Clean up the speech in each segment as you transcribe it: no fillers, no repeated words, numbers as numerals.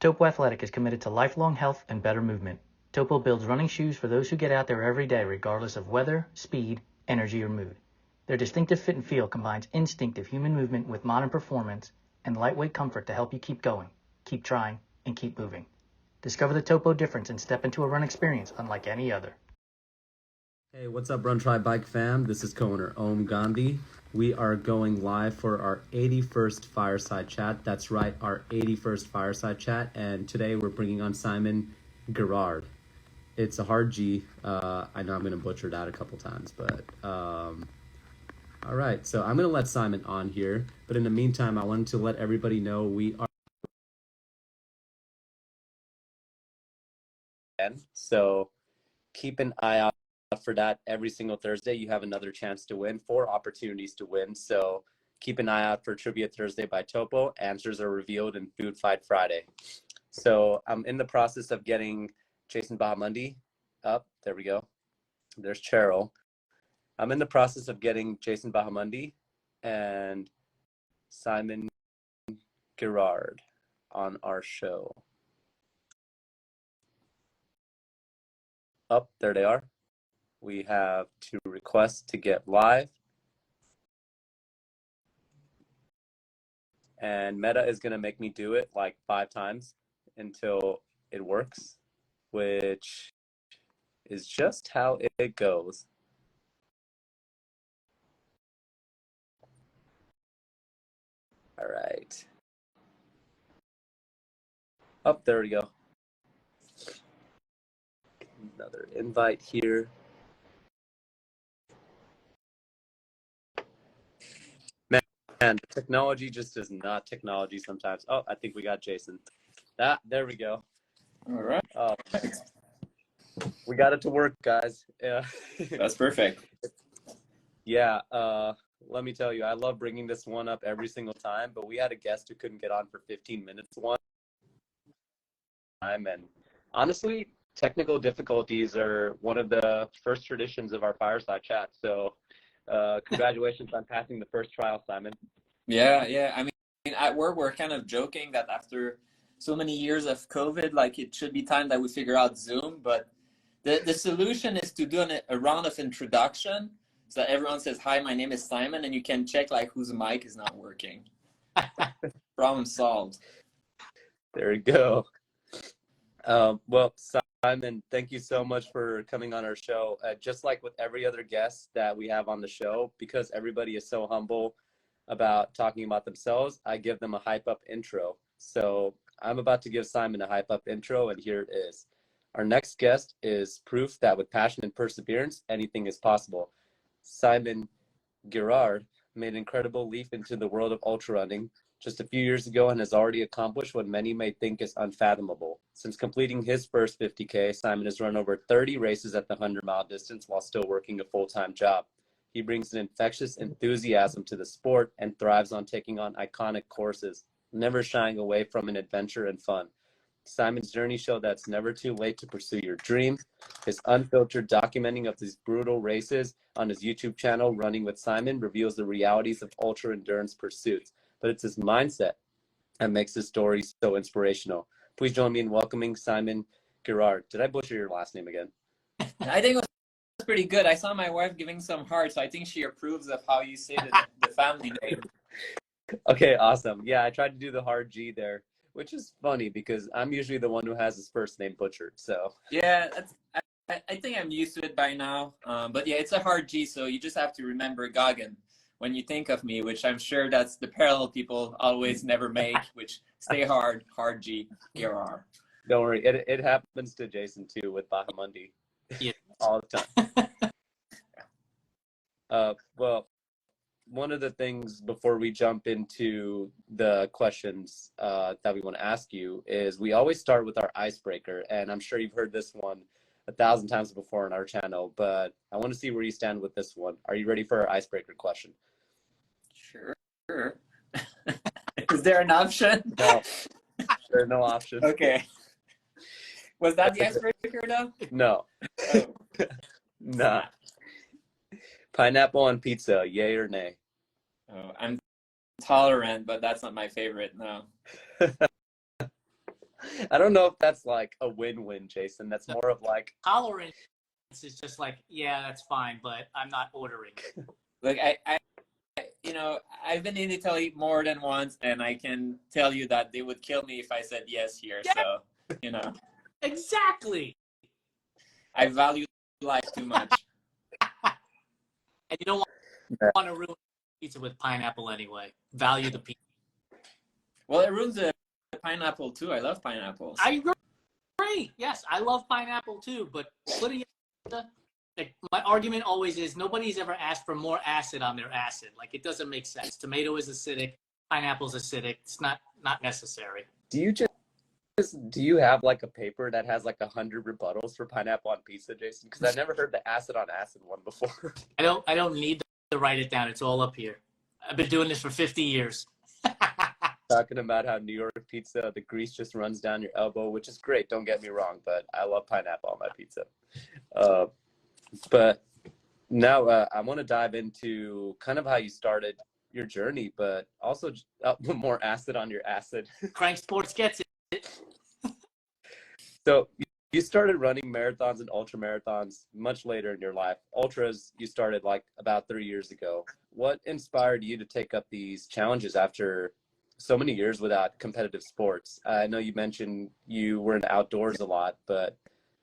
Topo Athletic is committed to lifelong health and better movement. Topo builds running shoes for those who get out there every day regardless of weather, speed, energy, or mood. Their distinctive fit and feel combines instinctive human movement with modern performance and lightweight comfort to help you keep going, keep trying, and keep moving. Discover the Topo difference and step into a run experience unlike any other. Hey, what's up, Run Try Bike fam? This is co-owner Om Gandhi. We are going live for our 81st Fireside Chat. That's right, our 81st Fireside Chat. And today we're bringing on Simon Guérard. It's a hard G. I know I'm going to butcher that a couple times, but all right. So I'm going to let Simon on here. But in the meantime, I wanted to let everybody know we are. So keep an eye out for that. Every single Thursday you have another chance to win, 4 opportunities to win. So keep an eye out for Trivia Thursday by Topo. Answers are revealed in Food Fight Friday. So I'm in the process of getting Jason Bahamundi up. There we go. There's Cheryl. I'm in the process of getting Jason Bahamundi and Simon Guérard on our show. Up, there they are. We have 2 requests to get live. And Meta is going to make me do it like 5 times until it works, which is just how it goes. All right. Oh, there we go. Another invite here. Man, technology just is not technology sometimes. Oh, I think we got Jason. There we go. All right. Oh, we got it to work, guys. Yeah. That's perfect. Yeah. Let me tell you, I love bringing this one up every single time, but we had a guest who couldn't get on for 15 minutes one time. And honestly, technical difficulties are one of the first traditions of our Fireside Chat. So congratulations on passing the first trial, Simon. Yeah. I mean, at work, we're kind of joking that after so many years of COVID, like it should be time that we figure out Zoom. But the solution is to do a round of introduction so that everyone says, "Hi, my name is Simon," and you can check like whose mic is not working. Problem solved. There we go. Well, Simon, thank you so much for coming on our show. Just like with every other guest that we have on the show, because everybody is so humble about talking about themselves, I give them a hype up intro. So I'm about to give Simon a hype up intro, and here it is. Our next guest is proof that with passion and perseverance, anything is possible. Simon Guérard made an incredible leap into the world of ultra running just a few years ago and has already accomplished what many may think is unfathomable. Since completing his first 50K, Simon has run over 30 races at the 100-mile distance while still working a full-time job. He brings an infectious enthusiasm to the sport and thrives on taking on iconic courses, never shying away from an adventure and fun. Simon's journey showed that it's never too late to pursue your dreams. His unfiltered documenting of these brutal races on his YouTube channel, Running with Simon, reveals the realities of ultra endurance pursuits. But it's his mindset that makes his story so inspirational. Please join me in welcoming Simon Guérard. Did I butcher your last name again? I think it was pretty good. I saw my wife giving some hearts, so I think she approves of how you say the family name. Okay, awesome. Yeah, I tried to do the hard G there, which is funny because I'm usually the one who has his first name butchered. So yeah, I think I'm used to it by now. But yeah, it's a hard G, so you just have to remember Goggin when you think of me, which I'm sure that's the parallel people always never make, which stay hard G, Guérard. Don't worry, it happens to Jason too with Bahamundi. Yeah. All the time. Well, one of the things before we jump into the questions that we want to ask you is we always start with our icebreaker, and I'm sure you've heard this one 1,000 times before on our channel, but I want to see where you stand with this one. Are you ready for our icebreaker question? Sure. Is there an option? No, there are no options. Okay. Was that the icebreaker though? No. Oh. Nah. Pineapple on pizza, yay or nay? Oh, I'm tolerant, but that's not my favorite. No. I don't know if that's like a win-win, Jason. That's more of like Tolerance is just like, yeah, that's fine, but I'm not ordering. Like I've been in Italy more than once, and I can tell you that they would kill me if I said yes here. Yeah. So, Exactly. I value life too much. And you don't want to ruin pizza with pineapple anyway. Value the pizza. Well, it ruins the pineapple too. I love pineapples. I agree. Yes, I love pineapple too, but putting it, like, my argument always is nobody's ever asked for more acid on their acid. Like, it doesn't make sense. Tomato is acidic, pineapple's acidic. It's not necessary. Do you have like a paper that has like 100 rebuttals for pineapple on pizza, Jason? Because I never heard the acid on acid one before. I don't need to write it down. It's all up here. I've been doing this for 50 years. Talking about how New York pizza, the grease just runs down your elbow, which is great. Don't get me wrong, but I love pineapple on my pizza. But now I want to dive into kind of how you started your journey, but also more acid on your acid. Crank Sports gets it. So you started running marathons and ultra marathons much later in your life. Ultras, you started like about 3 years ago. What inspired you to take up these challenges after so many years without competitive sports? I know you mentioned you were in the outdoors a lot, but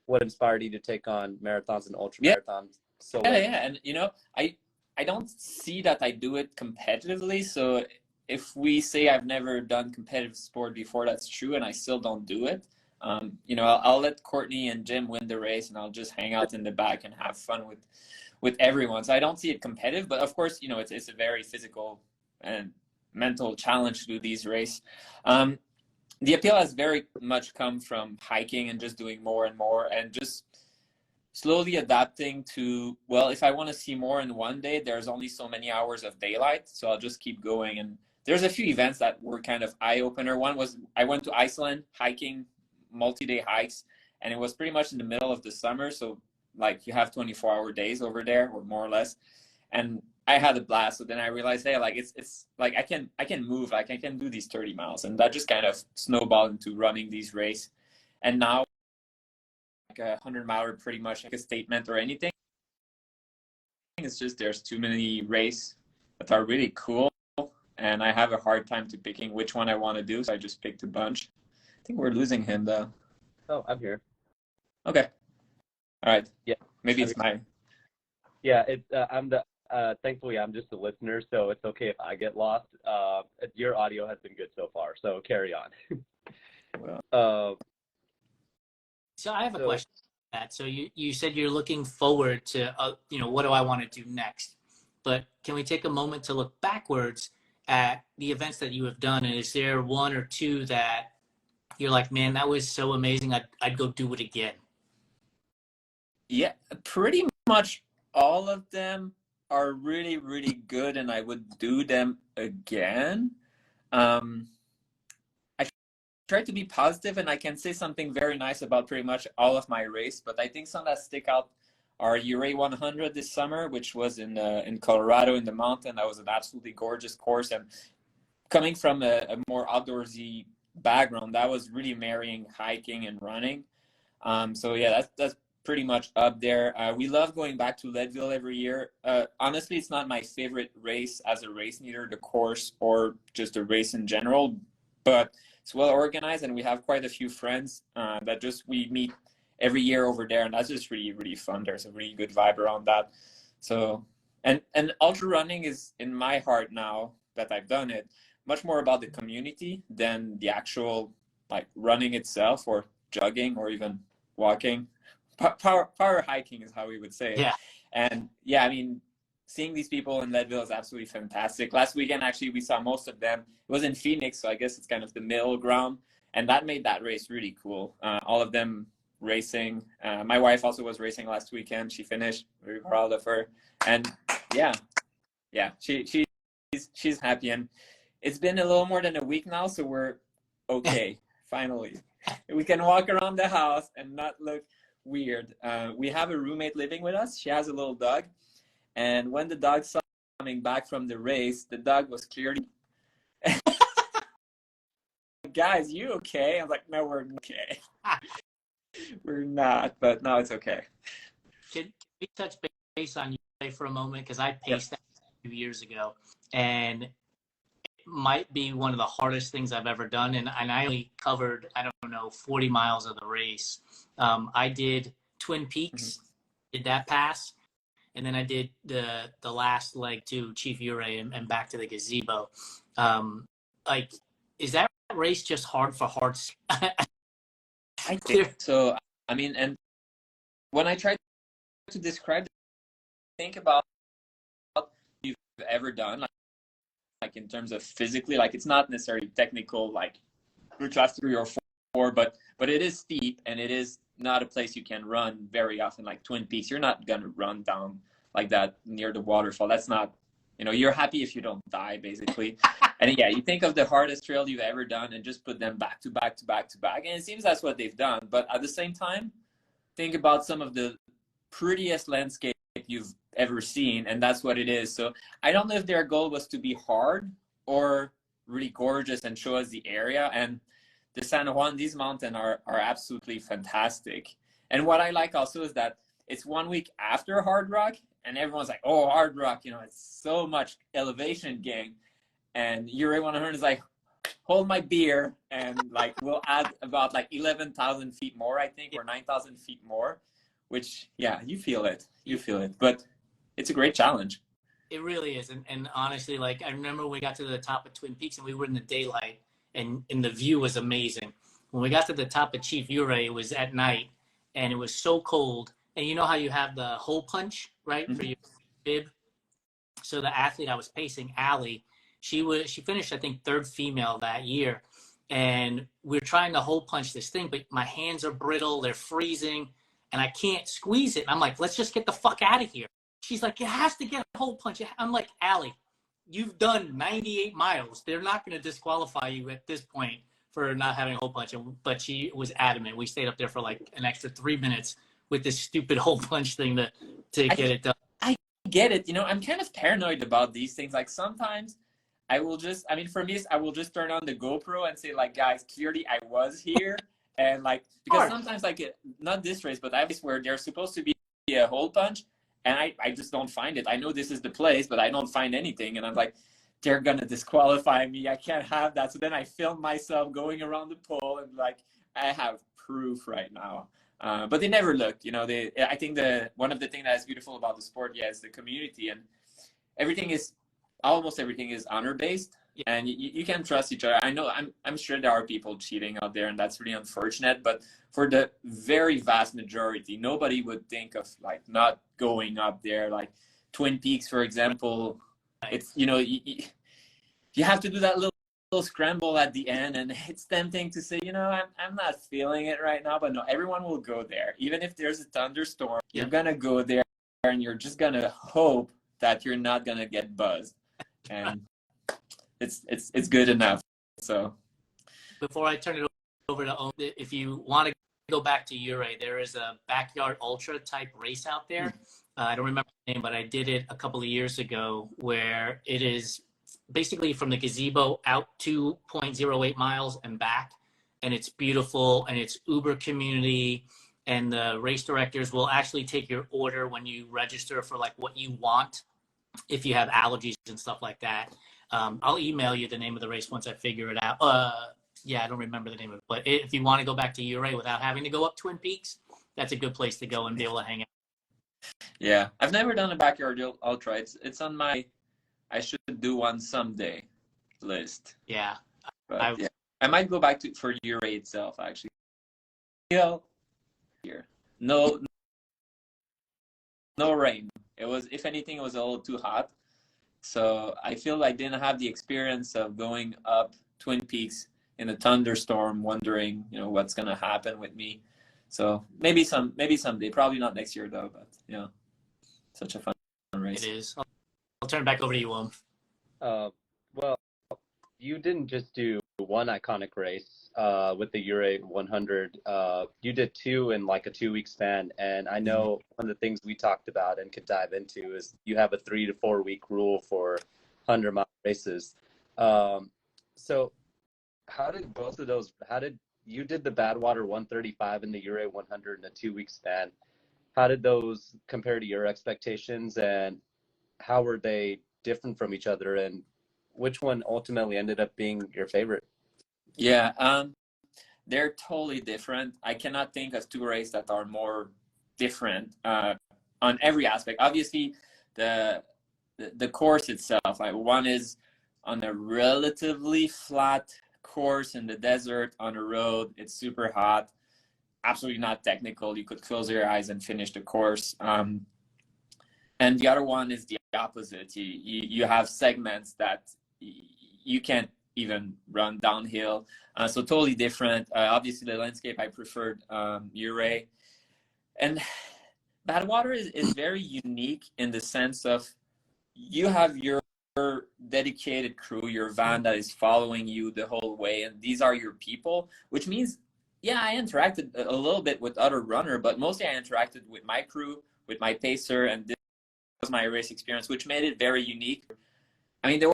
what inspired you to take on marathons and ultra marathons so late? Yeah. And I don't see that I do it competitively. So if we say I've never done competitive sport before, that's true, and I still don't do it. I'll let Courtney and Jim win the race, and I'll just hang out in the back and have fun with everyone. So I don't see it competitive, but of course, it's a very physical and mental challenge to do these races. The appeal has very much come from hiking and just doing more and more, and just slowly adapting to, well, if I want to see more in one day, there's only so many hours of daylight, so I'll just keep going. And there's a few events that were kind of eye-opener. One was I went to Iceland hiking, multi-day hikes, and it was pretty much in the middle of the summer, so like you have 24-hour days over there, or more or less, and I had a blast. So then I realized, hey, like it's like I can move, like I can do these 30 miles, and that just kind of snowballed into running these races. And now like a 100-miler, pretty much like a statement or anything. It's just there's too many races that are really cool, and I have a hard time to picking which one I want to do, so I just picked a bunch. I think we're losing him though. Oh, I'm here. Okay. All right. Yeah. Maybe it's mine. Yeah, thankfully I'm just a listener, so it's okay if I get lost. Your audio has been good so far, so carry on. Well, So I have a question. So you said you're looking forward to, what do I want to do next? But can we take a moment to look backwards at the events that you have done? And is there one or two that you're like, man, that was so amazing, I'd go do it again? Yeah, pretty much all of them are really, really good, and I would do them again. I try to be positive, and I can say something very nice about pretty much all of my race, but I think some that stick out are Ouray 100 this summer, which was in Colorado in the mountain. That was an absolutely gorgeous course, and coming from a more outdoorsy background, that was really marrying hiking and running. So yeah, that's pretty much up there. We love going back to Leadville every year. Honestly, it's not my favorite race as a race, neither the course or just a race in general, but it's well organized, and we have quite a few friends that we meet every year over there, and that's just really, really fun. There's a really good vibe around that. So, and ultra running is in my heart now that I've done it, much more about the community than the actual like running itself, or jogging, or even walking. Power hiking is how we would say it. Yeah. And yeah, I mean, seeing these people in Leadville is absolutely fantastic. Last weekend, actually, we saw most of them. It was in Phoenix, so I guess it's kind of the middle ground, and that made that race really cool. All of them racing. My wife also was racing last weekend. She finished. Very proud of her. And yeah, she's happy. And it's been a little more than a week now, so we're okay. Finally, we can walk around the house and not look weird. We have a roommate living with us. She has a little dog, and when the dog saw coming back from the race, the dog was clearly like, guys, you okay? I'm like, no, we're okay. We're not, but no, it's okay. Can we touch base on Ouray for a moment? Because I Yeah. paced that a few years ago, and it might be one of the hardest things I've ever done. And I only covered, I don't know, 40 miles of the race. I did Twin Peaks, did that pass, and then I did the last leg to Chief Ouray and back to the gazebo. Like, is that race just hard for hearts? I think so. I mean, and when I try to describe, think about what you've ever done, like in terms of physically, like it's not necessarily technical, like class 3 or 4, but it is steep, and it is not a place you can run very often. Like Twin Peaks, you're not gonna run down like that near the waterfall. That's not, you're happy if you don't die, basically. And yeah, you think of the hardest trail you've ever done and just put them back to back to back to back, and it seems that's what they've done. But at the same time, think about some of the prettiest landscape you've ever seen, and that's what it is. So I don't know if their goal was to be hard or really gorgeous and show us the area. And the San Juan, these mountains are absolutely fantastic. And what I like also is that it's 1 week after Hard Rock, and everyone's like, oh, Hard Rock, it's so much elevation gain. And Ouray 100 is like, hold my beer, and like we'll add about like 11,000 feet more, I think, or 9,000 feet more, which, yeah, you feel it, but it's a great challenge. It really is. And honestly, like, I remember when we got to the top of Twin Peaks and we were in the daylight, and the view was amazing. When we got to the top of Chief Ouray, it was at night, and it was so cold. And you know how you have the hole punch, right, for your bib? So the athlete I was pacing, Allie, she finished, I think, 3rd female that year. And we're trying to hole punch this thing, but my hands are brittle, they're freezing, and I can't squeeze it. And I'm like, let's just get the fuck out of here. She's like, it has to get a hole punch. I'm like, Allie, you've done 98 miles. They're not going to disqualify you at this point for not having a hole punch. But she was adamant. We stayed up there for like an extra 3 minutes with this stupid hole punch thing to get it done. I get it. I'm kind of paranoid about these things. Like sometimes I will just, for me, I will just turn on the GoPro and say, like, guys, clearly I was here. And like, because sometimes, like, not this race, but I race where there's supposed to be a hole punch, and I just don't find it. I know this is the place, but I don't find anything. And I'm like, they're going to disqualify me. I can't have that. So then I film myself going around the pole, and like, I have proof right now. But they never looked, I think one of the things that is beautiful about the sport, is the community, and almost everything is honor based. Yeah. And you can trust each other. I know I'm sure there are people cheating out there, and that's really unfortunate, but for the very vast majority, nobody would think of like not going up there. Like Twin Peaks, for example, it's, you have to do that little scramble at the end, and it's tempting to say, I'm not feeling it right now, but no, everyone will go there. Even if there's a thunderstorm, you're gonna go there, and you're just gonna hope that you're not gonna get buzzed, and it's good enough. So before I turn it over to Owen, if you want to go back to Ouray, there is a backyard ultra type race out there. I don't remember the name, but I did it a couple of years ago, where it is basically from the gazebo out 2.08 miles and back. And it's beautiful, and it's Uber community, and the race directors will actually take your order when you register for like what you want, if you have allergies and stuff like that. I'll email you the name of the race once I figure it out. I don't remember the name of it, but if you want to go back to Ouray without having to go up Twin Peaks, that's a good place to go and be able to hang out. Yeah, I've never done a backyard ultra. It's on my I should do one someday list. Yeah. But yeah, I might go back for Ouray itself, actually. Here. No rain. If anything, it was a little too hot. So I feel like I didn't have the experience of going up Twin Peaks in a thunderstorm, wondering, what's going to happen with me. So maybe someday, probably not next year though, but such a fun race. It is. I'll turn it back over to you, Will. Well, you didn't just do one iconic race with the Ouray 100. You did 2 in like a 2-week span, and I know one of the things we talked about and could dive into is you have a 3 to 4 week rule for 100-mile races. So how did both of those, how did you did the Badwater 135 and the Ouray 100 in a 2-week span? How did those compare to your expectations, and how were they different from each other, and which one ultimately ended up being your favorite? Yeah, they're totally different. I cannot think of two races that are more different on every aspect. Obviously, the course itself, like one is on a relatively flat course in the desert on a road. It's super hot, absolutely not technical. You could close your eyes and finish the course. And the other one is the opposite. You have segments that you can't even run downhill. So totally different. Obviously, the landscape I preferred Ouray. And Badwater is very unique in the sense of you have your dedicated crew, your van that is following you the whole way, and these are your people, which means, yeah, I interacted a little bit with other runner, but mostly I interacted with my crew, with my pacer, and this was my race experience, which made it very unique. I mean, there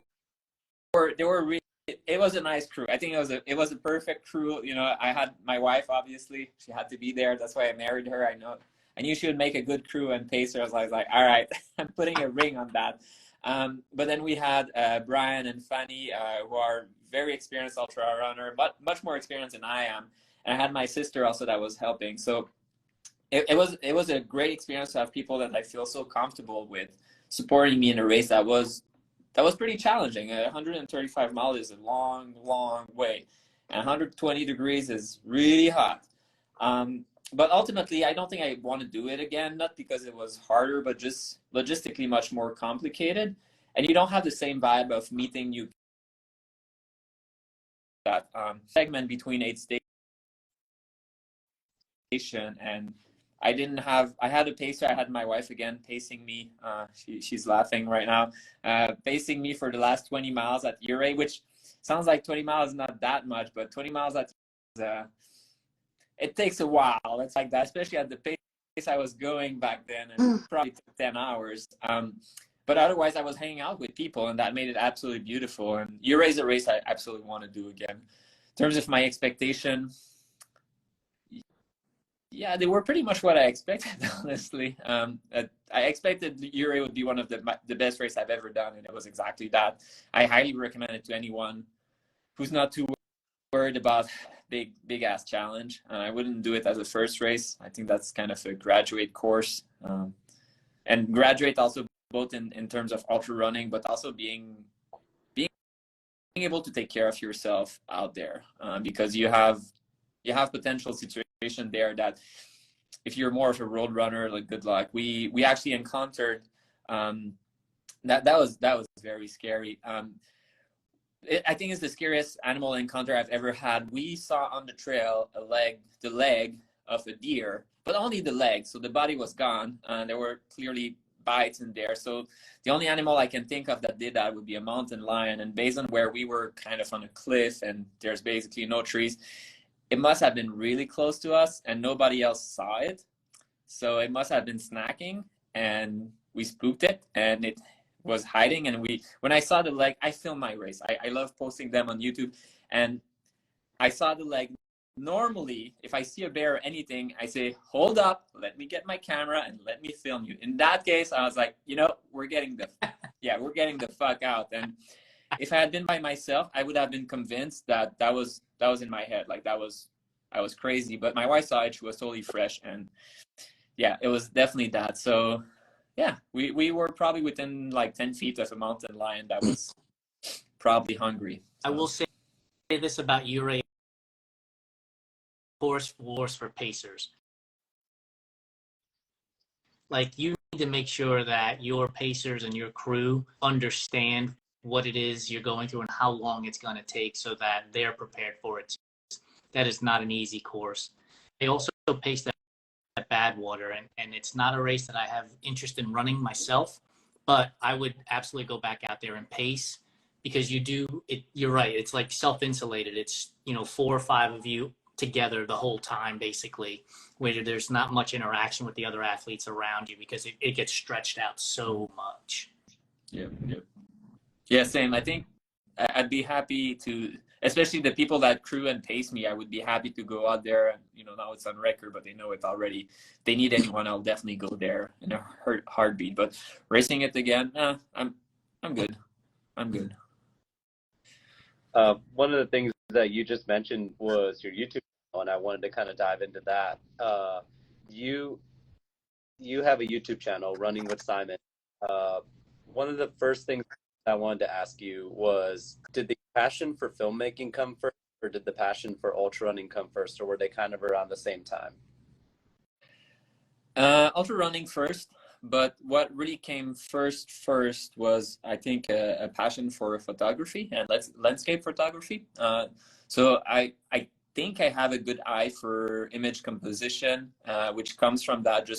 were really, it was a nice crew. I think it was a perfect crew. You know, I had my wife, obviously, she had to be there. That's why I married her. I knew she would make a good crew and pacer. I was like, all right, I'm putting a ring on that. But then we had Brian and Fanny, who are very experienced ultra runner, but much more experienced than I am. And I had my sister also that was helping. So it was a great experience to have people that I feel so comfortable with supporting me in a race that was pretty challenging. 135 miles is a long, long way, and 120 degrees is really hot. But ultimately, I don't think I want to do it again, not because it was harder, but just logistically much more complicated. And you don't have the same vibe of meeting new that segment between 8 station. And I had a pacer. I had my wife again pacing me. She's laughing right now, pacing me for the last 20 miles at Ouray, which sounds like 20 miles is not that much, but 20 miles at it takes a while. It's like that, especially at the pace I was going back then, and it probably took 10 hours. But otherwise, I was hanging out with people, and that made it absolutely beautiful. And Ouray is a race I absolutely want to do again. In terms of my expectation, yeah, they were pretty much what I expected, honestly. I expected Ouray would be one of the best races I've ever done, and it was exactly that. I highly recommend it to anyone who's not too worried about big ass challenge. I wouldn't do it as a first race. I think that's kind of a graduate course, and graduate also both in terms of ultra running, but also being able to take care of yourself out there, because you have potential situation there that if you're more of a road runner, like, good luck. We actually encountered that was very scary. I think it's the scariest animal encounter I've ever had. We saw on the trail the leg of a deer, but only the leg. So the body was gone. There were clearly bites in there. So the only animal I can think of that did that would be a mountain lion. And based on where we were, kind of on a cliff, and there's basically no trees, it must have been really close to us, and nobody else saw it. So it must have been snacking, and we spooked it, and it was hiding. And when I saw the leg, I filmed my race. I love posting them on YouTube, and I saw the leg. Normally, if I see a bear or anything, I say, hold up, let me get my camera and let me film you. In that case, I was like, we're getting the fuck out. And if I had been by myself, I would have been convinced that was in my head. Like, I was crazy. But my wife saw it. She was totally fresh. And yeah, it was definitely that. So yeah, we were probably within like 10 feet of a mountain lion that was probably hungry. So. I will say this about Ouray course for pacers. Like, you need to make sure that your pacers and your crew understand what it is you're going through and how long it's going to take, so that they're prepared for it. That is not an easy course. I also paced at Badwater, and it's not a race that I have interest in running myself, but I would absolutely go back out there and pace, because you're right. It's like self-insulated. It's, 4 or 5 of you together the whole time, basically, where there's not much interaction with the other athletes around you, because it gets stretched out so much. Yeah, same. I think I'd be happy to especially the people that crew and pace me, I would be happy to go out there. And now it's on record, but they know it already. If they need anyone, I'll definitely go there in a heartbeat. But racing it again, I'm good. I'm good. One of the things that you just mentioned was your YouTube channel, and I wanted to kind of dive into that. You have a YouTube channel, Running with Simon. One of the first things I wanted to ask you was, did the passion for filmmaking come first, or did the passion for ultra running come first, or were they kind of around the same time? Ultra running first, but what really came first was, I think, a passion for photography and landscape photography. So I think I have a good eye for image composition, which comes from that.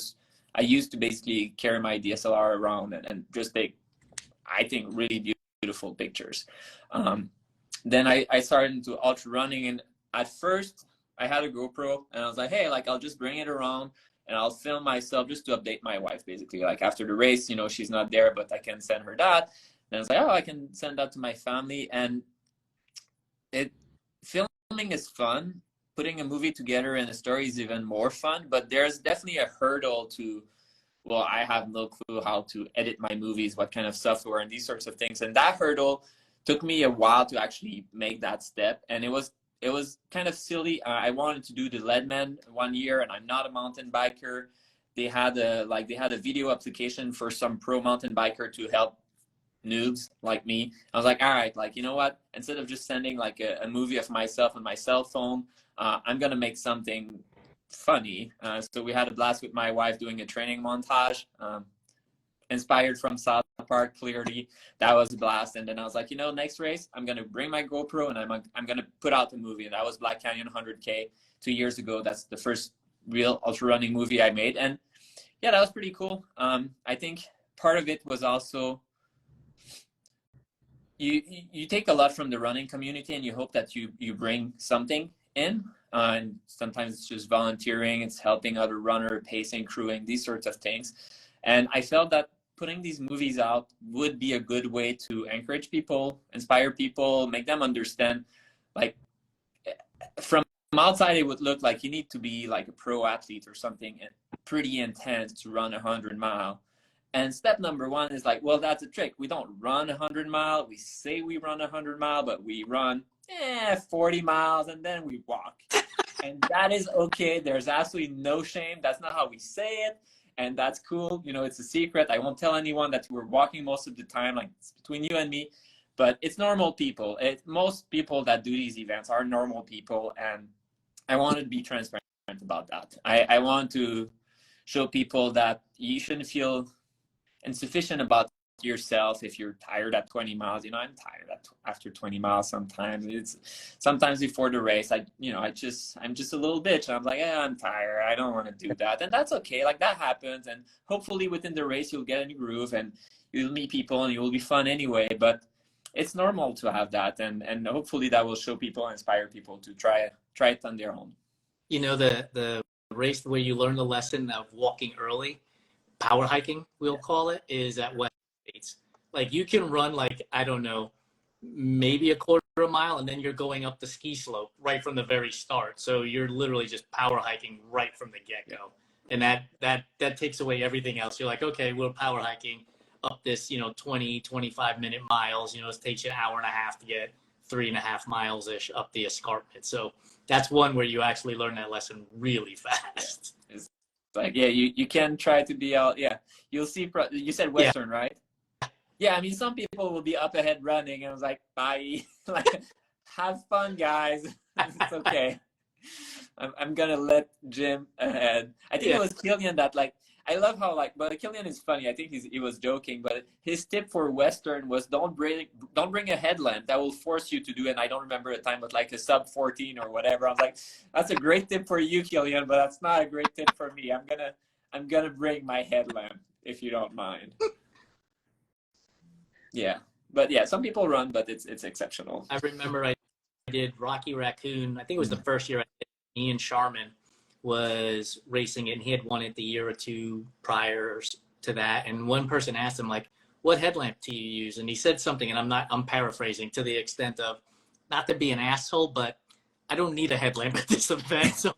I used to basically carry my DSLR around and just take, I think, really beautiful pictures. Then I started into ultra running, and at first I had a GoPro, and I was like, hey, like, I'll just bring it around and I'll film myself just to update my wife, basically. Like, after the race, she's not there, but I can send her that. And I was like, oh, I can send that to my family. And filming is fun. Putting a movie together and a story is even more fun, but there's definitely a hurdle to, well, I have no clue how to edit my movies, what kind of software and these sorts of things. And that hurdle took me a while to actually make that step. And it was kind of silly. I wanted to do the Leadman one year, and I'm not a mountain biker. They had a video application for some pro mountain biker to help noobs like me. I was like, all right, like, you know what? Instead of just sending like a movie of myself on my cell phone, I'm gonna make something funny. So we had a blast with my wife doing a training montage, inspired from South Park, clearly. That was a blast. And then I was like, next race, I'm gonna bring my GoPro and I'm gonna put out the movie. And that was Black Canyon 100K 2 years ago. That's the first real ultra running movie I made. And yeah, that was pretty cool. I think part of it was also, you take a lot from the running community, and you hope that you bring something in. And sometimes it's just volunteering, it's helping other runner, pacing, crewing, these sorts of things. And I felt that putting these movies out would be a good way to encourage people, inspire people, make them understand. Like, from outside, it would look like you need to be like a pro athlete or something pretty intense to run 100-mile. And step number one is like, well, that's a trick. We don't run 100-mile. We say we run 100-mile, but we run 40 miles and then we walk. And that is okay. There's absolutely no shame. That's not how we say it. And that's cool. It's a secret. I won't tell anyone that we're walking most of the time. Like, it's between you and me. But it's normal people. Most people that do these events are normal people. And I wanted to be transparent about that. I want to show people that you shouldn't feel insufficient about yourself if you're tired at 20 miles. I'm tired after 20 miles sometimes. It's sometimes before the race, I'm just a little bitch. I'm like, I'm tired. I don't want to do that. And that's okay. Like, that happens. And hopefully within the race, you'll get in a groove and you'll meet people and it will be fun anyway. But it's normal to have that. And hopefully that will show people and inspire people to try it on their own. The race where you learn the lesson of walking early, power hiking, we'll call it, is at West States. Like, you can run, like, I don't know, maybe a quarter of a mile, and then you're going up the ski slope right from the very start. So you're literally just power hiking right from the get-go. And that takes away everything else. You're like, okay, we're power hiking up this, 20, 25-minute miles. It takes you an hour and a half to get 3.5 miles-ish up the escarpment. So that's one where you actually learn that lesson really fast. It's like, yeah, you can try to be out. Yeah, you'll see. You said Western, right? Yeah, I mean, some people will be up ahead running, and I was like, bye. Like, have fun, guys. It's okay. I'm gonna let Jim ahead. I think it was Killian that, like, I love how, like, but Killian is funny. I think he was joking, but his tip for Western was don't bring a headlamp. That will force you to do, and I don't remember a time, but like a sub 14 or whatever. I was like, that's a great tip for you, Killian, but that's not a great tip for me. I'm gonna bring my headlamp if you don't mind. Yeah, but yeah, some people run, but it's exceptional. I remember I did Rocky Raccoon. I think it was the first year I did. Ian Sharman was racing it, and he had won it the year or two prior to that. And one person asked him, like, what headlamp do you use? And he said something, and I'm paraphrasing, to the extent of, not to be an asshole, but I don't need a headlamp at this event. So,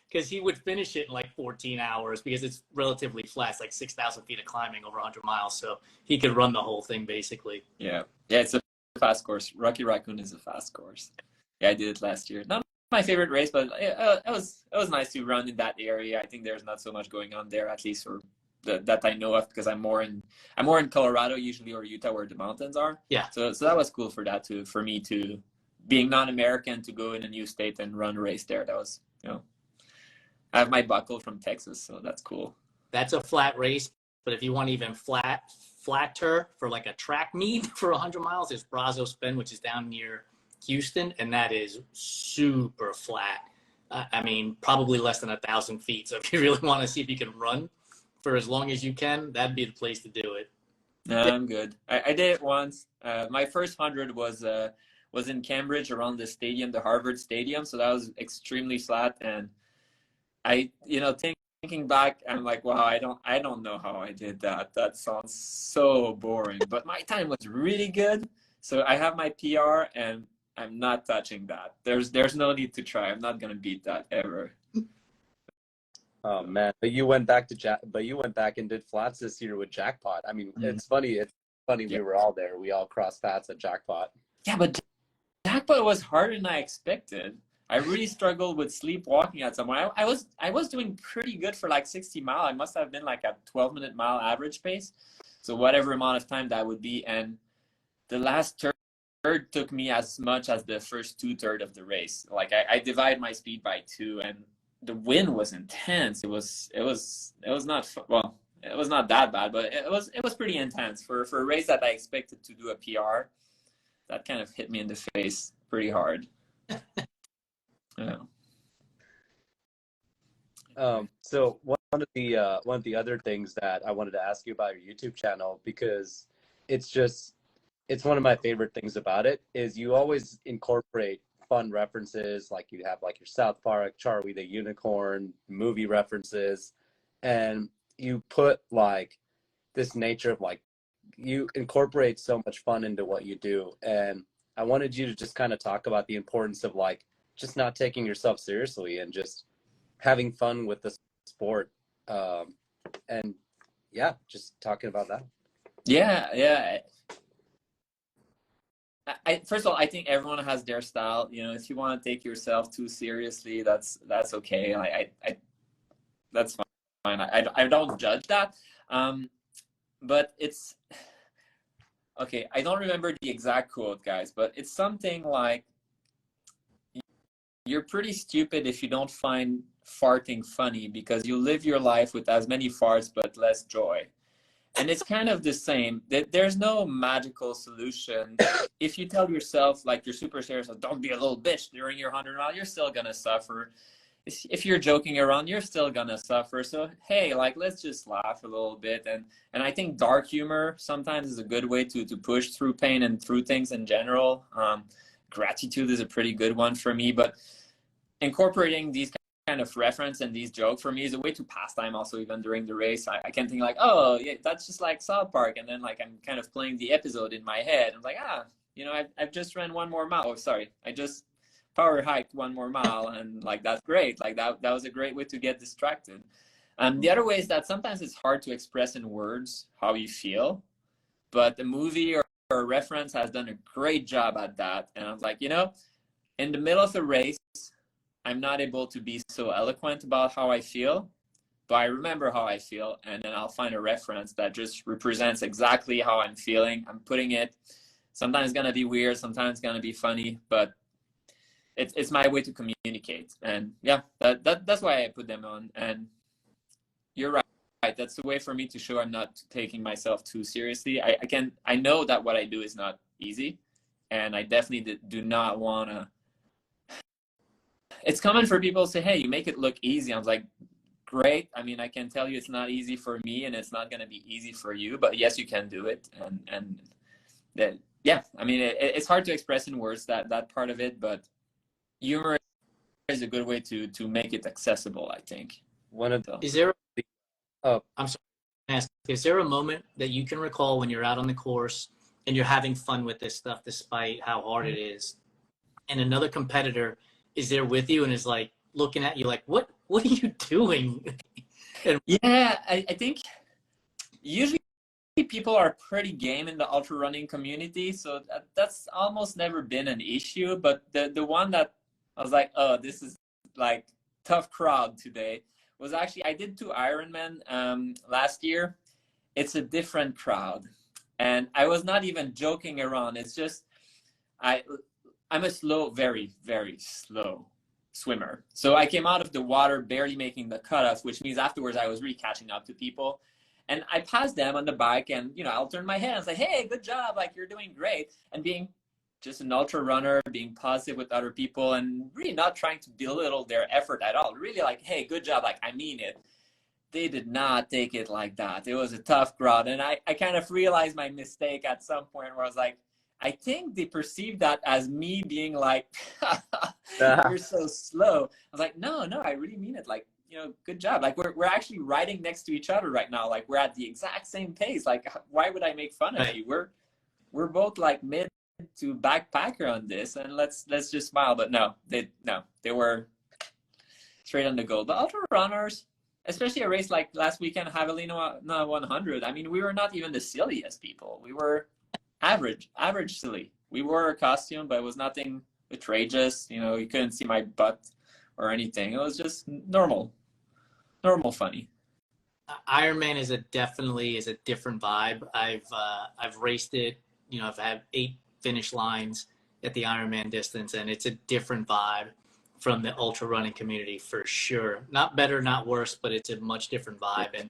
because he would finish it in like 14 hours because it's relatively flat. It's like 6,000 feet of climbing over 100 miles. So he could run the whole thing basically. Yeah. Yeah, it's a fast course. Rocky Raccoon is a fast course. Yeah, I did it last year. Not my favorite race, but it was nice to run in that area. I think there's not so much going on there, at least for that I know of, because I'm more in Colorado usually, or Utah, where the mountains are. Yeah. So that was cool for that too, for me to, being non-American, to go in a new state and run a race there. That was, I have my buckle from Texas, so that's cool. That's a flat race, but if you want even flatter for like a track meet for 100 miles, there's Brazos Bend, which is down near Houston, and that is super flat. I mean, probably less than 1,000 feet. So if you really want to see if you can run for as long as you can, that'd be the place to do it. No, I'm good. I did it once. My first 100 was in Cambridge, around the stadium, the Harvard Stadium. So that was extremely flat, and thinking back, I'm like, wow, I don't know how I did that. That sounds so boring. But my time was really good. So I have my PR, and I'm not touching that. There's no need to try. I'm not gonna beat that ever. Oh man, but you went back and did flats this year with Jackpot. I mean, it's funny. Yeah. We were all there. We all crossed paths at Jackpot. Yeah, but Jackpot was harder than I expected. I really struggled with sleepwalking at some point. I was doing pretty good for like 60 mile. I must have been like a 12-minute mile average pace. So whatever amount of time that would be. And the last third took me as much as the first 2/3 of the race. Like I divide my speed by 2, and the wind was intense. It was not, well, it was not that bad, but it was pretty intense for a race that I expected to do a PR. That kind of hit me in the face pretty hard. Yeah. So one of the other things that I wanted to ask you about your YouTube channel, because it's one of my favorite things about it, is you always incorporate fun references. Like you have like your South Park, Charlie the Unicorn, movie references, and you put like this nature of like, you incorporate so much fun into what you do. And I wanted you to just kind of talk about the importance of like just not taking yourself seriously and just having fun with the sport. And yeah, just talking about that. Yeah. First of all, I think everyone has their style. If you want to take yourself too seriously, that's okay. That's fine. I don't judge that. But it's okay. I don't remember the exact quote, guys, but it's something like, you're pretty stupid if you don't find farting funny, because you live your life with as many farts but less joy. And it's kind of the same. There's no magical solution. If you tell yourself, like, you're super serious, don't be a little bitch during your 100 mile, you're still gonna suffer. If you're joking around, you're still gonna suffer. So hey, like, let's just laugh a little bit. And I think dark humor sometimes is a good way to push through pain and through things in general. Gratitude is a pretty good one for me, but incorporating these kind of reference and these jokes for me is a way to pass time also, even during the race. I can think like, oh yeah, that's just like South Park, and then like I'm kind of playing the episode in my head. I'm like, I've just ran 1 more mile. Oh, sorry, I just power hiked 1 more mile, and like, that's great. Like that was a great way to get distracted. The other way is that sometimes it's hard to express in words how you feel, but the movie or a reference has done a great job at that. And I was like, in the middle of the race, I'm not able to be so eloquent about how I feel, but I remember how I feel, and then I'll find a reference that just represents exactly how I'm feeling. I'm putting it, sometimes it's gonna be weird, sometimes it's gonna be funny, but it's my way to communicate. And yeah, that's why I put them on. And you're right. That's a way for me to show I'm not taking myself too seriously. I know that what I do is not easy, and I definitely do not want to. It's common for people to say, hey, you make it look easy. I was like, great. I mean, I can tell you it's not easy for me, and it's not going to be easy for you, but yes, you can do it. And that, yeah, I mean, it's hard to express in words, that part of it, but humor is a good way to make it accessible, I think. Is there I'm sorry, is there a moment that you can recall when you're out on the course and you're having fun with this stuff despite how hard it is. And another competitor is there with you and is like looking at you like, what are you doing? Yeah, I think usually people are pretty game in the ultra running community, so that's almost never been an issue. But the one that I was like, oh, this is like tough crowd today, was actually, I did 2 Ironman last year. It's a different crowd, and I was not even joking around. It's just I'm a slow, very, very slow swimmer. So I came out of the water barely making the cutoff, which means afterwards I was really catching up to people. And I passed them on the bike, and I'll turn my head and say, hey, good job, like you're doing great. And being just an ultra runner, being positive with other people, and really not trying to belittle their effort at all. Really like, hey, good job, like I mean it. They did not take it like that. It was a tough crowd. And I kind of realized my mistake at some point where I was like, I think they perceived that as me being like, you're so slow. I was like, no, I really mean it. Like, good job. Like we're actually riding next to each other right now. Like we're at the exact same pace. Like, why would I make fun of you? We're both like mid to backpacker on this, and let's just smile. But no, they were straight on the goal. But ultra runners, especially a race like last weekend, Javelina 100. I mean, we were not even the silliest people. We were average silly. We wore a costume, but it was nothing outrageous. You couldn't see my butt or anything. It was just normal funny. Ironman is definitely a different vibe. I've raced it. I've had 8 finish lines at the Ironman distance, and it's a different vibe from the ultra running community for sure. Not better, not worse, but it's a much different vibe. And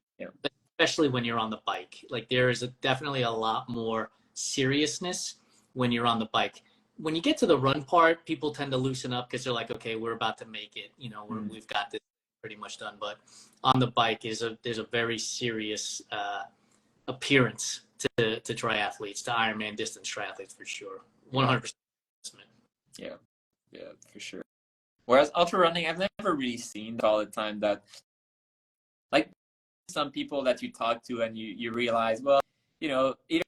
especially when you're on the bike, like there is definitely a lot more seriousness when you're on the bike. When you get to the run part, people tend to loosen up because they're like, okay, we're about to make it. We've got this pretty much done. But on the bike there's a very serious appearance to triathletes, to Ironman distance triathletes for sure. 100%. Yeah, for sure. Whereas ultra running, I've never really seen all the time that, like, some people that you talk to and you realize, well, either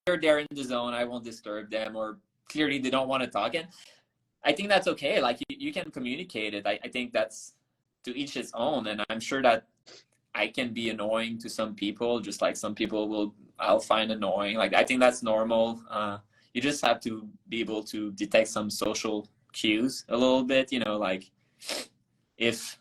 they're in the zone, I won't disturb them, or clearly they don't want to talk. And I think that's okay. Like you can communicate it. I think that's to each his own. And I'm sure that I can be annoying to some people, just like some people I'll find annoying. Like, I think that's normal. You just have to be able to detect some social cues a little bit, like if,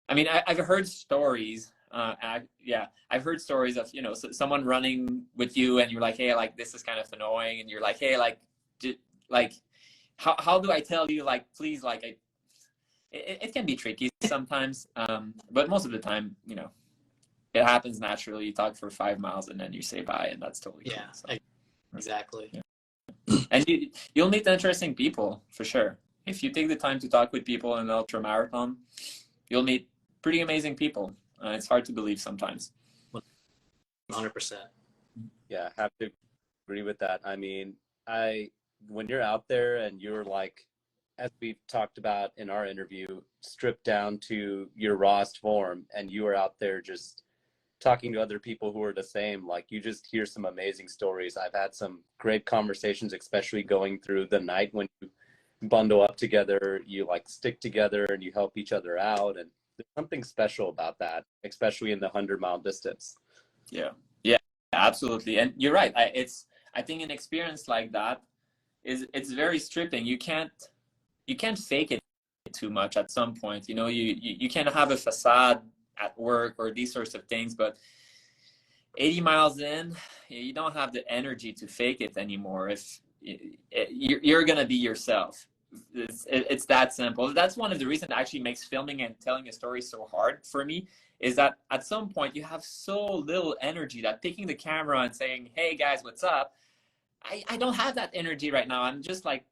I mean, I've heard stories. I've heard stories of, someone running with you and you're like, hey, like, this is kind of annoying. And you're like, hey, like, how do I tell you, like, please, like, it can be tricky sometimes. But most of the time, it happens naturally. You talk for 5 miles and then you say bye, and that's totally cool. So, exactly. Yeah. And you'll meet interesting people for sure. If you take the time to talk with people in an ultra marathon, you'll meet pretty amazing people. It's hard to believe sometimes. 100%. Yeah, I have to agree with that. I mean, when you're out there and you're like, as we've talked about in our interview, stripped down to your rawest form, and you are out there just talking to other people who are the same, like, you just hear some amazing stories. I've had some great conversations, especially going through the night when you bundle up together, you like stick together and you help each other out. And there's something special about that, especially in the 100-mile distance. Yeah, absolutely. And you're right. I think an experience like that it's very stripping. You can't fake it too much at some point. You can have a facade at work or these sorts of things, but 80 miles in, you don't have the energy to fake it anymore. If you're gonna be yourself, it's that simple. That's one of the reasons that actually makes filming and telling a story so hard for me, is that at some point you have so little energy that picking the camera and saying, hey guys, what's up, I don't have that energy right now. I'm just like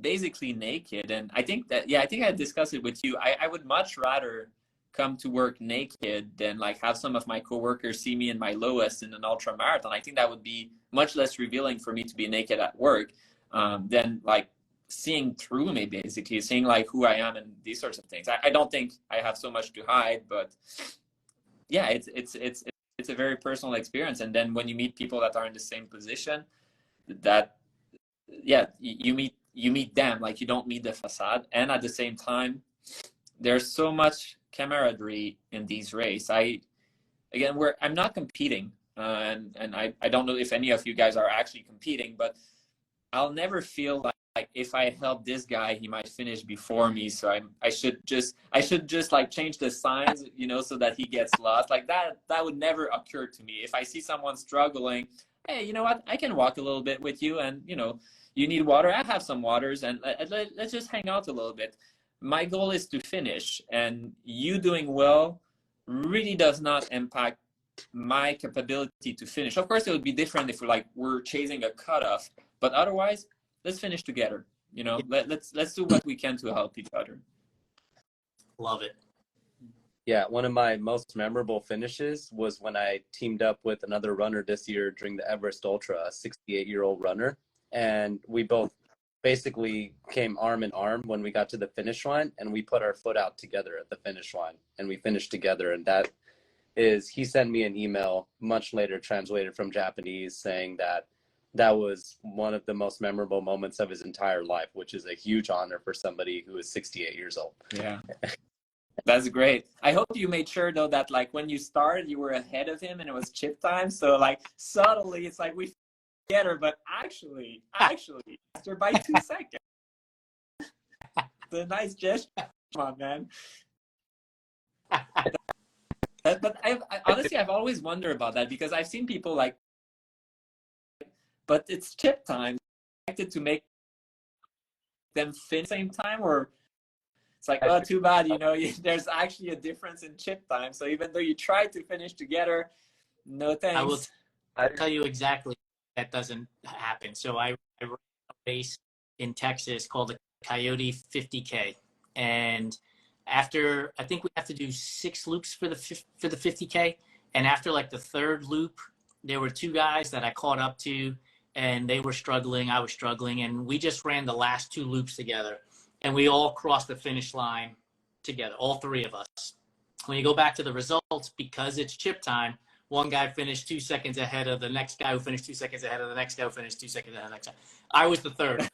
basically naked. And I think I discussed it with you. I would much rather come to work naked than like have some of my coworkers see me in my lowest in an ultra marathon. I think that would be much less revealing for me to be naked at work than like seeing through me, basically seeing like who I am and these sorts of things. I don't think I have so much to hide, but yeah, it's it's a very personal experience. And then when you meet people that are in the same position, that, yeah, you meet them, like you don't meet the facade. And at the same time, there's so much camaraderie in these races. I'm not competing, and I don't know if any of you guys are actually competing, but I'll never feel like if I help this guy, he might finish before me. So I should just like change the signs, you know, so that he gets lost. Like that would never occur to me. If I see someone struggling, hey, you know what? I can walk a little bit with you, and you know, you need water. I have some waters, and let's just hang out a little bit. My goal is to finish, and you doing well really does not impact my capability to finish. Of course, it would be different if we're chasing a cutoff, but otherwise, let's finish together. You know, let's do what we can to help each other. Love it. Yeah, one of my most memorable finishes was when I teamed up with another runner this year during the Everest Ultra, a 68-year-old runner, and we both basically came arm in arm when we got to the finish line, and we put our foot out together at the finish line, and we finished together. And he sent me an email much later translated from Japanese saying that was one of the most memorable moments of his entire life, which is a huge honor for somebody who is 68 years old. Yeah. That's great. I hope you made sure though that like when you started, you were ahead of him and it was chip time. So like subtly, it's like we get her, but actually, after by 2 seconds. The nice gesture, come on, man. But honestly, I've always wondered about that because I've seen people like, but it's chip time. Expected to make them finish the same time, or it's like, oh, too bad, you know, there's actually a difference in chip time. So even though you try to finish together, no thanks. I will tell you exactly that doesn't happen. So I ran a race in Texas called the Coyote 50K, and after, I think we have to do 6 loops for the 50K, and after like the 3rd loop, there were 2 guys that I caught up to, and they were struggling, I was struggling, and we just ran the last 2 loops together, and we all crossed the finish line together, all 3 of us. When you go back to the results, because it's chip time, one guy finished 2 seconds ahead of the next guy who finished 2 seconds ahead of the next guy who finished 2 seconds ahead of the next guy. I was the 3rd.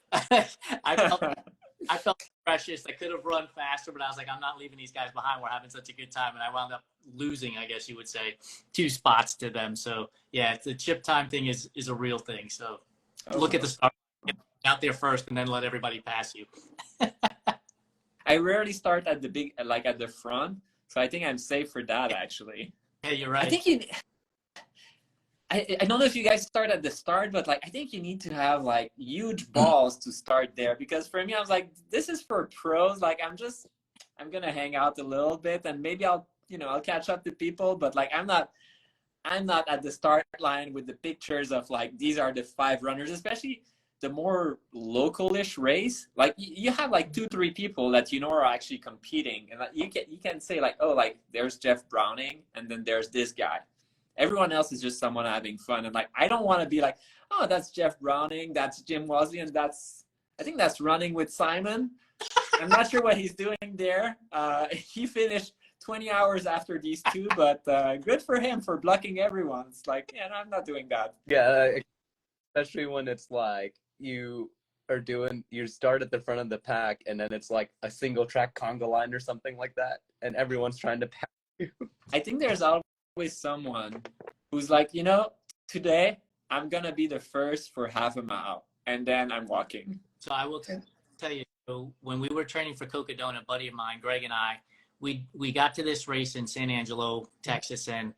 I felt precious. I could have run faster, but I was like, I'm not leaving these guys behind. We're having such a good time. And I wound up losing, I guess you would say, 2 spots to them. So yeah, the chip time thing is a real thing. So look at the start, get out there first, and then let everybody pass you. I rarely start at the front. So I think I'm safe for that, actually. Yeah, you're right. I think I don't know if you guys start at the start, but like I think you need to have like huge balls to start there, because for me I was like, this is for pros. Like I'm gonna hang out a little bit and maybe I'll catch up to people, but like I'm not at the start line with the pictures of like these are the 5 runners, especially the more local-ish race. Like you have like 2-3 people that you know are actually competing, and like, you can say like, oh, like there's Jeff Browning and then there's this guy. Everyone else is just someone having fun. And like, I don't want to be like, oh, that's Jeff Browning, that's Jim Wasley, and I think that's running with Simon. I'm not sure what he's doing there. He finished 20 hours after these 2, but good for him for blocking everyone. It's like, yeah, no, I'm not doing that. Yeah, especially when it's like you start at the front of the pack and then it's like a single track conga line or something like that, and everyone's trying to pass you. I think there's always someone who's like, you know, today I'm gonna be the first for half a mile and then I'm walking. So I will tell you, when we were training for Cocodona, a buddy of mine, Greg, and I, we got to this race in San Angelo, Texas, and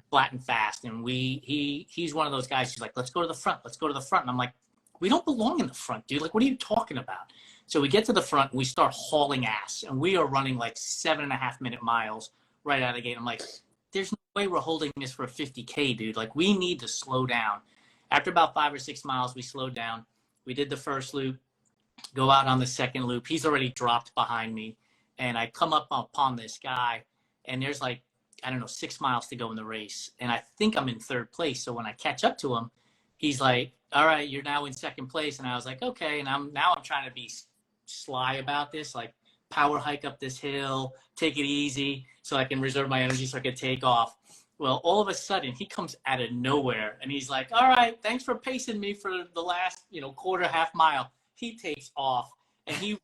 flat and fast, and he's one of those guys who's like, let's go to the front, and I'm like, we don't belong in the front, dude. Like, what are you talking about? So we get to the front and we start hauling ass, and we are running like 7.5-minute miles right out of the gate. I'm like, there's no way we're holding this for a 50K, dude. Like, we need to slow down. After about 5 or 6 miles, we slowed down. We did the first loop, go out on the second loop. He's already dropped behind me, and I come up upon this guy, and there's like, I don't know, 6 miles to go in the race, and I think I'm in 3rd place. So when I catch up to him, he's like, all right, you're now in 2nd place. And I was like, okay. And I'm trying to be sly about this, like power hike up this hill, take it easy so I can reserve my energy so I can take off. Well, all of a sudden, he comes out of nowhere, and he's like, all right, thanks for pacing me for the last, quarter, half mile. He takes off, and he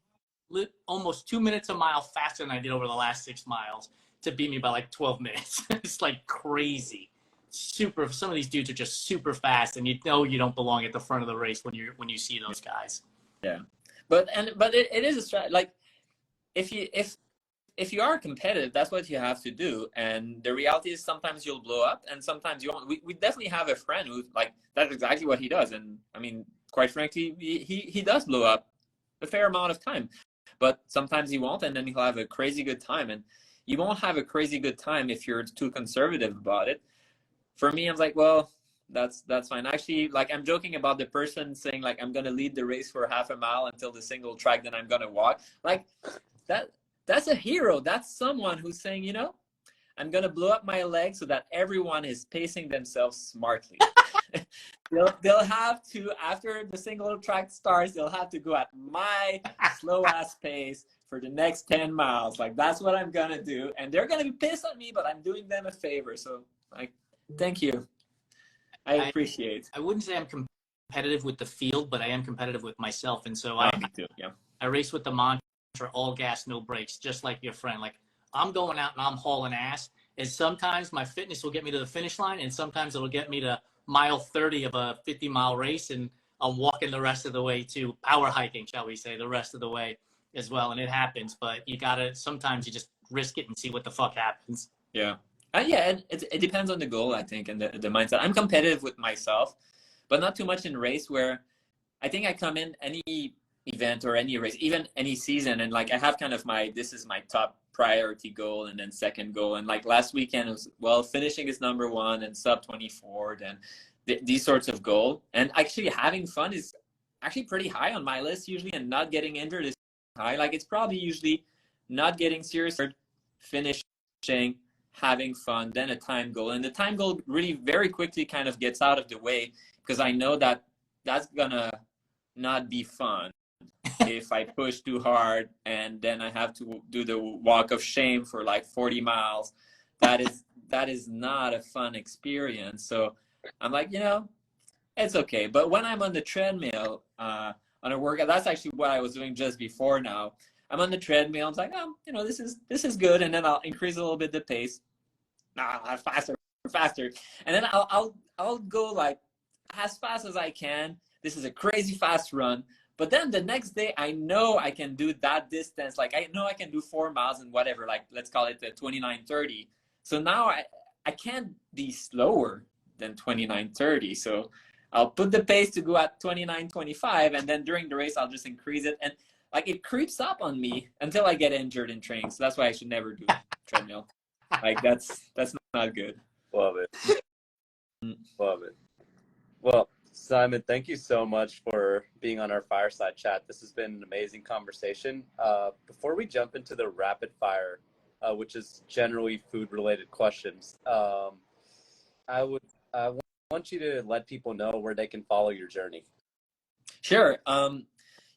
lit almost 2 minutes a mile faster than I did over the last 6 miles to beat me by like 12 minutes. It's like crazy. Some of these dudes are just super fast, and you don't belong at the front of the race when you see those guys. Yeah. But it is a strategy. Like, if you are competitive, that's what you have to do. And the reality is sometimes you'll blow up and sometimes you won't. We definitely have a friend who's like, that's exactly what he does. And I mean, quite frankly, he does blow up a fair amount of time, but sometimes he won't. And then he'll have a crazy good time. And you won't have a crazy good time if you're too conservative about it. For me, I'm like, well, that's fine. Actually, like, I'm joking about the person saying like, I'm going to lead the race for half a mile until the single track, then I'm going to walk. Like that's a hero. That's someone who's saying, I'm going to blow up my leg so that everyone is pacing themselves smartly. They'll have to, after the single track starts, they'll have to go at my slow ass pace for the next 10 miles. Like, that's what I'm going to do. And they're going to be pissed at me, but I'm doing them a favor. So, like, thank you. I appreciate. I wouldn't say I'm competitive with the field, but I am competitive with myself. And so me too. Yeah. I race with the mantra, all gas, no brakes, just like your friend. Like, I'm going out and I'm hauling ass. And sometimes my fitness will get me to the finish line, and sometimes it'll get me to mile 30 of a 50-mile race, and I'm walking the rest of the way to power hiking, shall we say, the rest of the way as well. And it happens, but sometimes you just risk it and see what the fuck happens. Yeah. And it depends on the goal, I think, and the mindset. I'm competitive with myself, but not too much in race, where I think I come in any event or any race, even any season, and like I have kind of this is my top priority goal, and then second goal. And like last weekend was, well, finishing is number one and sub 24, then these sorts of goal. And actually having fun is actually pretty high on my list usually, and not getting injured is high. Like, it's probably usually not getting serious, finishing, having fun, then a time goal. And the time goal really very quickly kind of gets out of the way, because I know that that's gonna not be fun if I push too hard and then I have to do the walk of shame for like 40 miles. That is not a fun experience. So I'm like, it's okay. But when I'm on the treadmill on a workout, that's actually what I was doing just before now. I'm on the treadmill. I'm like, this is good. And then I'll increase a little bit the pace. Faster. And then I'll go like as fast as I can. This is a crazy fast run. But then the next day, I know I can do that distance. Like, I know I can do 4 miles and whatever, like, let's call it 29:30. So now I can't be slower than 29:30. So I'll put the pace to go at 29:25. And then during the race, I'll just increase it. And like, it creeps up on me until I get injured in training. So that's why I should never do treadmill. Like, that's not good. Love it. Love it. Well, Simon, thank you so much for being on our Fireside Chat. This has been an amazing conversation. Before we jump into the rapid fire, which is generally food-related questions, I want you to let people know where they can follow your journey. Sure.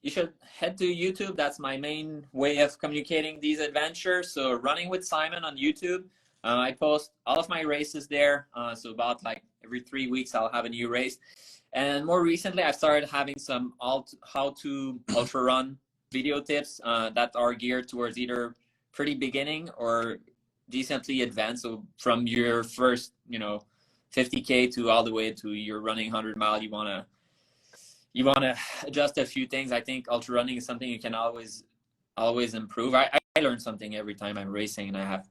You should head to YouTube. That's my main way of communicating these adventures. So Running with Simon on YouTube. I post all of my races there. So about like every 3 weeks, I'll have a new race. And more recently, I've started having some how to ultra run video tips that are geared towards either pretty beginning or decently advanced. So from your first, 50K to all the way to your running 100 mile, you want to adjust a few things. I think ultra running is something you can always improve. I learn something every time I'm racing, and I have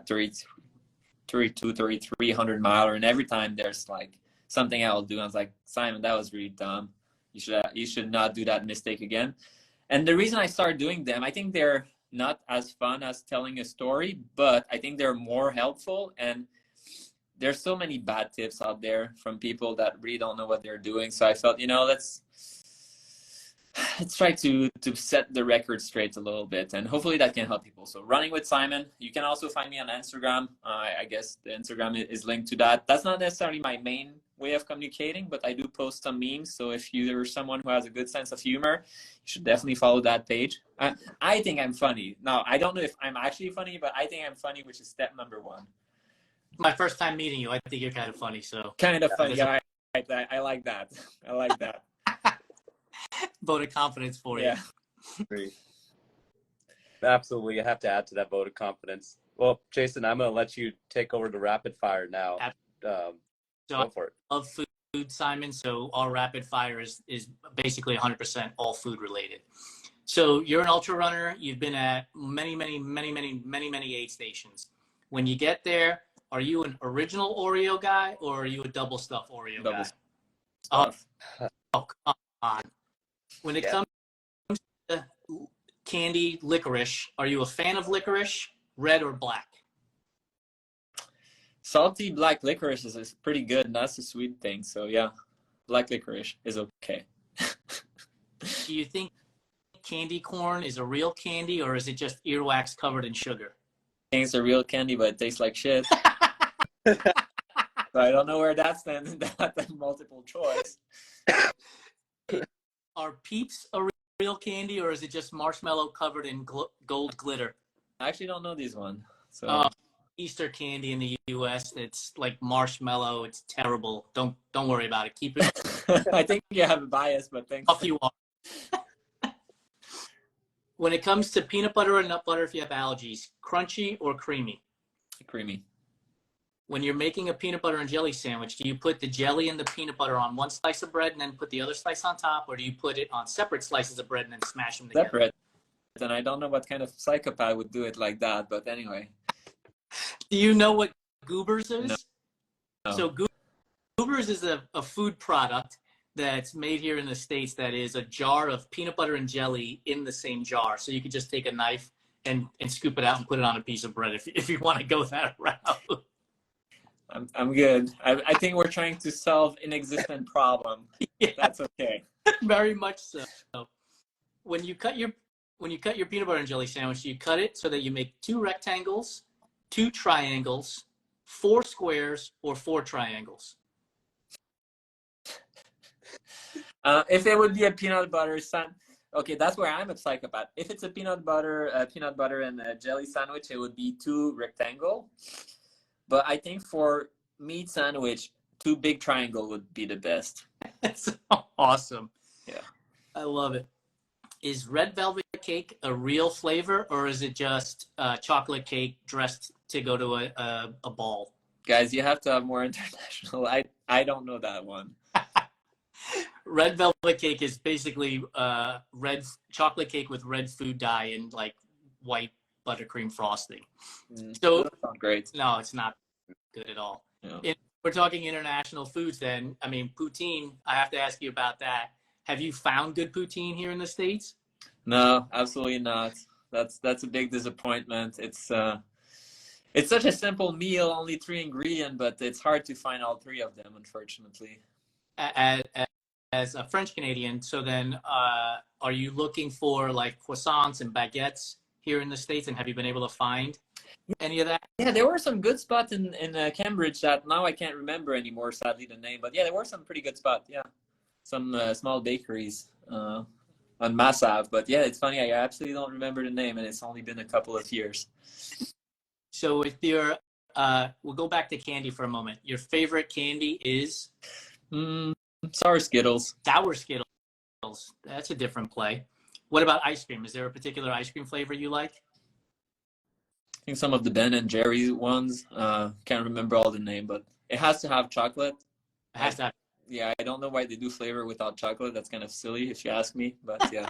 32, 300 miler, and every time there's like something I'll do, I was like, Simon, that was really dumb. You should not do that mistake again. And the reason I started doing them, I think they're not as fun as telling a story, but I think they're more helpful. And there's so many bad tips out there from people that really don't know what they're doing. So I felt, let's try to set the record straight a little bit, and hopefully that can help people. So Running with Simon. You can also find me on Instagram. I guess the Instagram is linked to that. That's not necessarily my main way of communicating, but I do post some memes. So if you're someone who has a good sense of humor, you should definitely follow that page. I think I'm funny. Now, I don't know if I'm actually funny, but I think I'm funny, which is step number 1. My first time meeting you. I think you're kind of funny. So Kind of fun. Yeah, I like that. I like that. vote of confidence for you. Yeah. Absolutely. I have to add to that vote of confidence. Well, Jason, I'm going to let you take over the rapid fire now. So Go for it. I love food, Simon. So our rapid fire is basically 100% all food related. So you're an ultra runner. You've been at many aid stations. When you get there, are you an original Oreo guy or are you a double stuff Oreo guy? Stuff. Oh, come on. When it comes to candy licorice, are you a fan of licorice, red or black? Salty black licorice is pretty good, and that's a sweet thing. So yeah, black licorice is okay. Do you think candy corn is a real candy or is it just earwax covered in sugar? I think it's a real candy, but it tastes like shit. So I don't know where that stands in that multiple choice. Are Peeps a real candy or is it just marshmallow covered in gold glitter? I actually don't know this one. So Easter candy in the U.S. It's like marshmallow. It's terrible. Don't worry about it. Keep it. I think you have a bias, but thanks. Off you are. When it comes to peanut butter and nut butter, if you have allergies, crunchy or creamy? Creamy. When you're making a peanut butter and jelly sandwich, do you put the jelly and the peanut butter on one slice of bread and then put the other slice on top, or do you put it on separate slices of bread and then smash them together? Separate. And I don't know what kind of psychopath would do it like that, but anyway. Do you know what Goobers is? No. So Goobers is a food product that's made here in the States that is a jar of peanut butter and jelly in the same jar. So you could just take a knife and scoop it out and put it on a piece of bread if you want to go that route. I'm good. I think we're trying to solve inexistent problem. Yeah. That's okay. Very much so. When you cut your peanut butter and jelly sandwich, you cut it so that you make 2 rectangles, 2 triangles, 4 squares, or 4 triangles. If it would be a peanut butter okay, that's where I'm a psychopath. If it's a peanut butter and a jelly sandwich, it would be 2 rectangle. But I think for meat sandwich, 2 big triangle would be the best. That's awesome. Yeah, I love it. Is red velvet cake a real flavor, or is it just chocolate cake dressed to go to a ball? Guys, you have to have more international. I don't know that one. Red velvet cake is basically red chocolate cake with red food dye and like white buttercream frosting. So that sounds great. No, it's not good at all. Yeah. We're talking international foods then. I mean, poutine, I have to ask you about that. Have you found good poutine here in the States? No, absolutely not. That's a big disappointment. It's such a simple meal, only 3 ingredients, but it's hard to find all 3 of them, unfortunately. As a French Canadian, so then are you looking for like croissants and baguettes here in the States, and have you been able to find any of that? Yeah, there were some good spots in Cambridge that now I can't remember anymore, sadly, the name. But yeah, there were some pretty good spots. Yeah, some small bakeries on Mass Ave. But yeah, it's funny. I absolutely don't remember the name, and it's only been a couple of years. So if you're, we'll go back to candy for a moment. Your favorite candy is? Sour Skittles. Sour Skittles. That's a different play. What about ice cream? Is there a particular ice cream flavor you like? I think some of the Ben and Jerry ones. Can't remember all the name, but it has to have chocolate. It has to have. Yeah, I don't know why they do flavor without chocolate. That's kind of silly if you ask me, but yeah.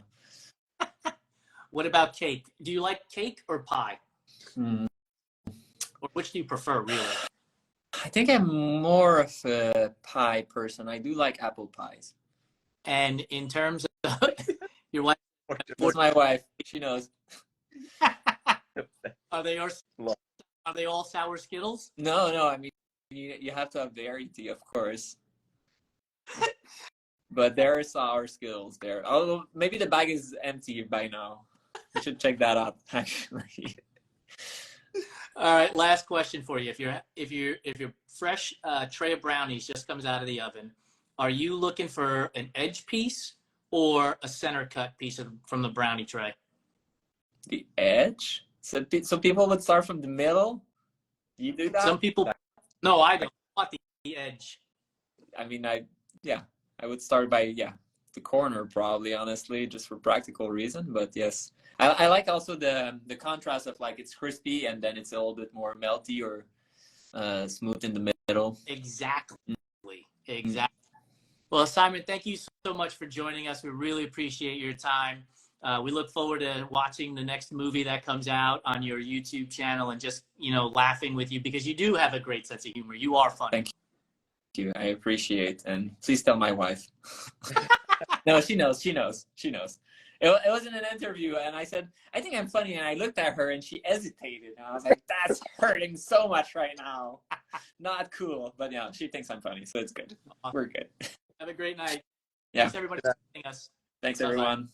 What about cake? Do you like cake or pie? Or which do you prefer, really? I think I'm more of a pie person. I do like apple pies. And in terms of your wife, that's my wife. She knows. Are they all sour Skittles? No. I mean, you have to have variety, of course. But there are sour Skittles there. Although maybe the bag is empty by now. You should check that out, actually. All right, last question for you. If your fresh tray of brownies just comes out of the oven, are you looking for an edge piece or a center cut piece from the brownie tray? The edge? So people would start from the middle? You do that? Some people No, I don't want the edge. I mean, I would start by the corner probably, honestly, just for practical reason. But yes, I like also the contrast of like it's crispy and then it's a little bit more melty or smooth in the middle. Exactly. Well, Simon, thank you so much for joining us. We really appreciate your time. We look forward to watching the next movie that comes out on your YouTube channel and just, laughing with you because you do have a great sense of humor. You are funny. Thank you. I appreciate, and please tell my wife. No, she knows. It was in an interview, and I said, I think I'm funny, and I looked at her, and she hesitated. And I was like, that's hurting so much right now. Not cool. But yeah, she thinks I'm funny, so it's good. We're good. Have a great night. Yeah. Thanks, everybody, for joining us. Thanks, everyone.